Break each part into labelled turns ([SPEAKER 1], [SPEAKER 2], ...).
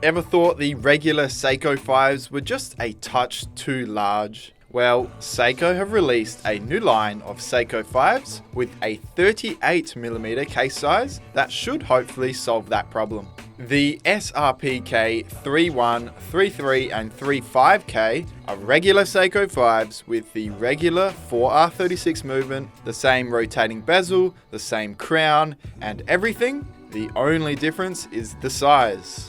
[SPEAKER 1] Ever thought the regular Seiko 5s were just a touch too large? Well, Seiko have released a new line of Seiko 5s with a 38mm case size that should hopefully solve that problem. The SRPK31, 33 and 35K are regular Seiko 5s with the regular 4R36 movement, the same rotating bezel, the same crown, and everything. The only difference is the size.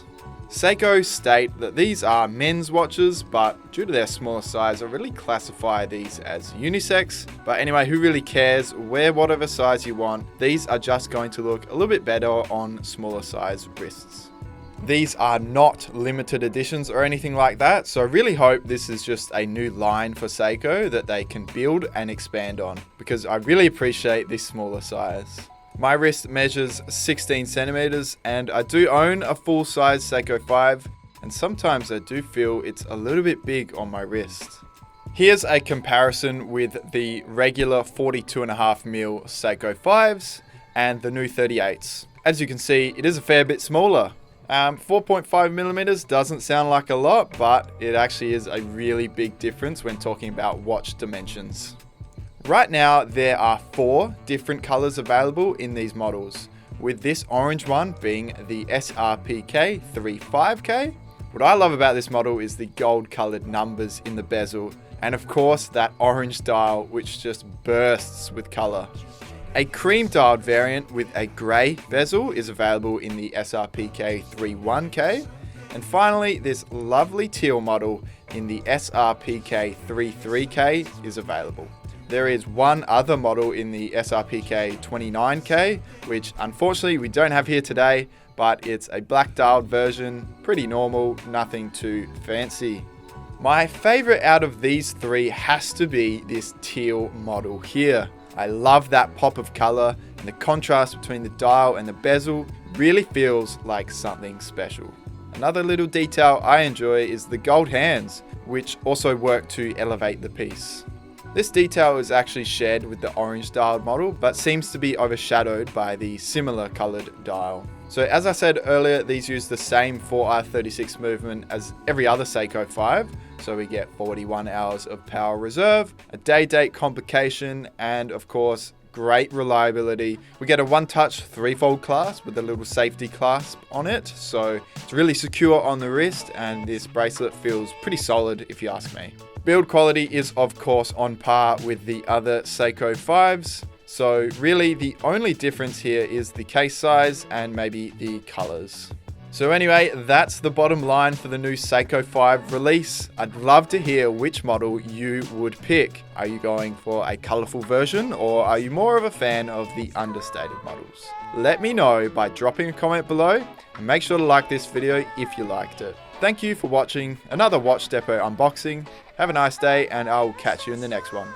[SPEAKER 1] Seiko state that these are men's watches, but due to their smaller size, I really classify these as unisex. But anyway, who really cares? Wear whatever size you want. These are just going to look a little bit better on smaller size wrists. These are not limited editions or anything like that, so I really hope this is just a new line for Seiko that they can build and expand on, because I really appreciate this smaller size. My wrist measures 16 centimeters and I do own a full size Seiko 5, and sometimes I do feel it's a little bit big on my wrist. Here's a comparison with the regular 42.5mm Seiko 5s and the new 38s. As you can see, it is a fair bit smaller. 4.5mm doesn't sound like a lot, but it actually is a really big difference when talking about watch dimensions. Right now, there are 4 different colors available in these models, with this orange one being the SRPK35K. What I love about this model is the gold colored numbers in the bezel, and of course that orange dial which just bursts with color. A cream dialed variant with a gray bezel is available in the SRPK31K, and finally this lovely teal model in the SRPK33K is available. There is one other model in the SRPK29K, which unfortunately we don't have here today, but it's a black dialed version, pretty normal, nothing too fancy. My favorite out of these 3 has to be this teal model here. I love that pop of color, and the contrast between the dial and the bezel really feels like something special. Another little detail I enjoy is the gold hands, which also work to elevate the piece. This detail is actually shared with the orange dialed model, but seems to be overshadowed by the similar colored dial. So as I said earlier, these use the same 4R36 movement as every other Seiko 5. So we get 41 hours of power reserve, a day-date complication, and of course, great reliability. We get a one-touch 3-fold clasp with a little safety clasp on it. So it's really secure on the wrist, and this bracelet feels pretty solid if you ask me. Build quality is of course on par with the other Seiko 5s, so really the only difference here is the case size and maybe the colors. So anyway, that's the bottom line for the new Seiko 5 release. I'd love to hear which model you would pick. Are you going for a colorful version, or are you more of a fan of the understated models? Let me know by dropping a comment below, and make sure to like this video if you liked it. Thank you for watching another Watch Depot unboxing. Have a nice day, and I'll catch you in the next one.